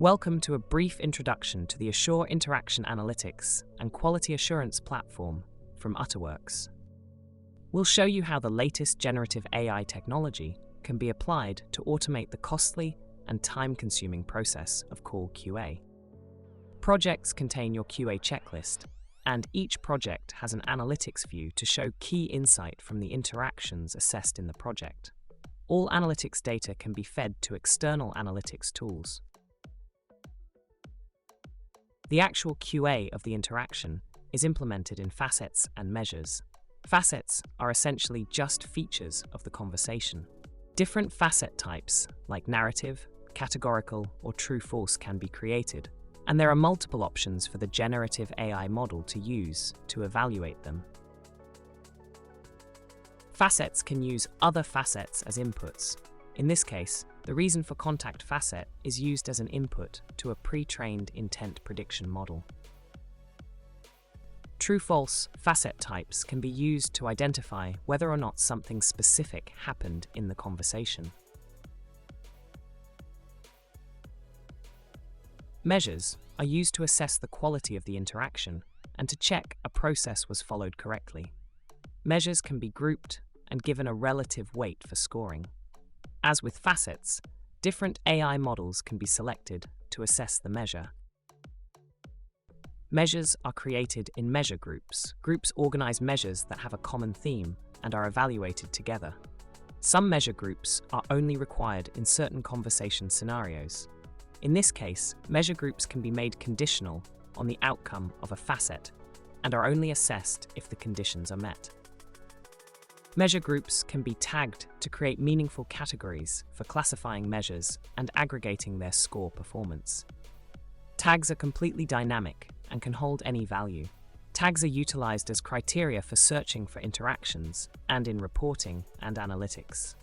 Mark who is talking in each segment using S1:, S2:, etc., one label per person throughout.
S1: Welcome to a brief introduction to the Assure Interaction Analytics and Quality Assurance platform from Utterworks. We'll show you how the latest generative AI technology can be applied to automate the costly and time-consuming process of call QA. Projects contain your QA checklist, and each project has an analytics view to show key insight from the interactions assessed in the project. All analytics data can be fed to external analytics tools. The actual QA of the interaction is implemented in facets and measures. Facets are essentially just features of the conversation. Different facet types, like narrative, categorical, or true-false, can be created, and there are multiple options for the generative AI model to use to evaluate them. Facets can use other facets as inputs. In this case, the reason for contact facet is used as an input to a pre-trained intent prediction model. True-false facet types can be used to identify whether or not something specific happened in the conversation. Measures are used to assess the quality of the interaction and to check a process was followed correctly. Measures can be grouped and given a relative weight for scoring. As with facets, different AI models can be selected to assess the measure. Measures are created in measure groups. Groups organize measures that have a common theme and are evaluated together. Some measure groups are only required in certain conversation scenarios. In this case, measure groups can be made conditional on the outcome of a facet and are only assessed if the conditions are met. Measure groups can be tagged to create meaningful categories for classifying measures and aggregating their score performance. Tags are completely dynamic and can hold any value. Tags are utilized as criteria for searching for interactions and in reporting and analytics.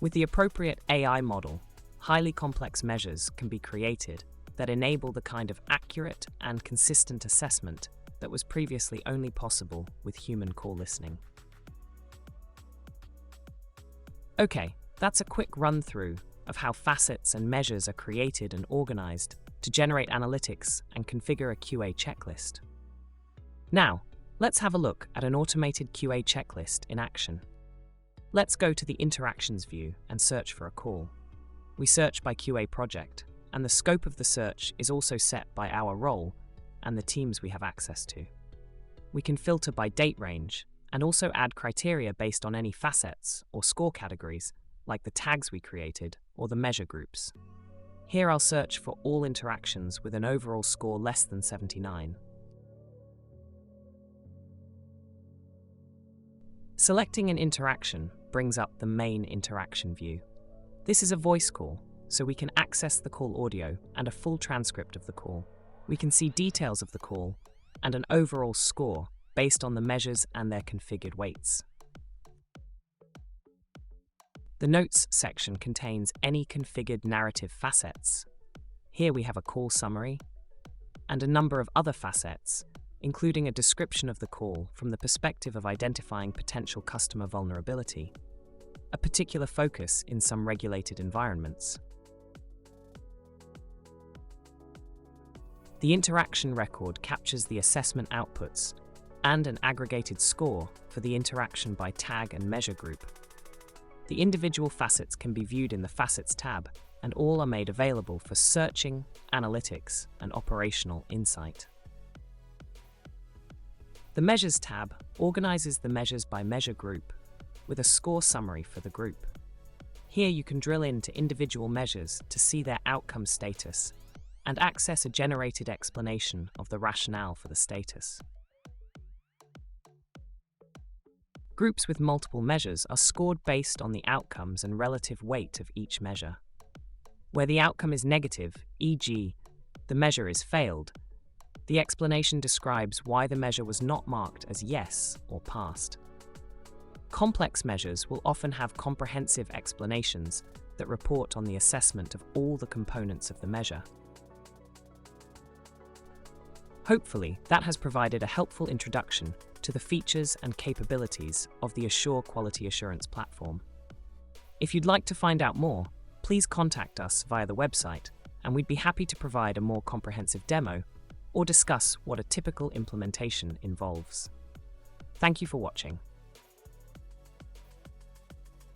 S1: With the appropriate AI model, highly complex measures can be created that enable the kind of accurate and consistent assessment that was previously only possible with human call listening. Okay, that's a quick run-through of how facets and measures are created and organized to generate analytics and configure a QA checklist. Now, let's have a look at an automated QA checklist in action. Let's go to the Interactions view and search for a call. We search by QA project, and the scope of the search is also set by our role and the teams we have access to. We can filter by date range and also add criteria based on any facets or score categories, like the tags we created or the measure groups. Here I'll search for all interactions with an overall score less than 79. Selecting an interaction brings up the main interaction view. This is a voice call, so we can access the call audio and a full transcript of the call. We can see details of the call and an overall score based on the measures and their configured weights. The Notes section contains any configured narrative facets. Here we have a call summary and a number of other facets, including a description of the call from the perspective of identifying potential customer vulnerability, a particular focus in some regulated environments. The interaction record captures the assessment outputs and an aggregated score for the interaction by tag and measure group. The individual facets can be viewed in the Facets tab, and all are made available for searching, analytics, and operational insight. The Measures tab organizes the measures by measure group with a score summary for the group. Here you can drill into individual measures to see their outcome status and access a generated explanation of the rationale for the status. Groups with multiple measures are scored based on the outcomes and relative weight of each measure. Where the outcome is negative, e.g., the measure is failed, the explanation describes why the measure was not marked as yes or passed. Complex measures will often have comprehensive explanations that report on the assessment of all the components of the measure. Hopefully, that has provided a helpful introduction to the features and capabilities of the Assure Quality Assurance platform. If you'd like to find out more, please contact us via the website, and we'd be happy to provide a more comprehensive demo or discuss what a typical implementation involves. Thank you for watching.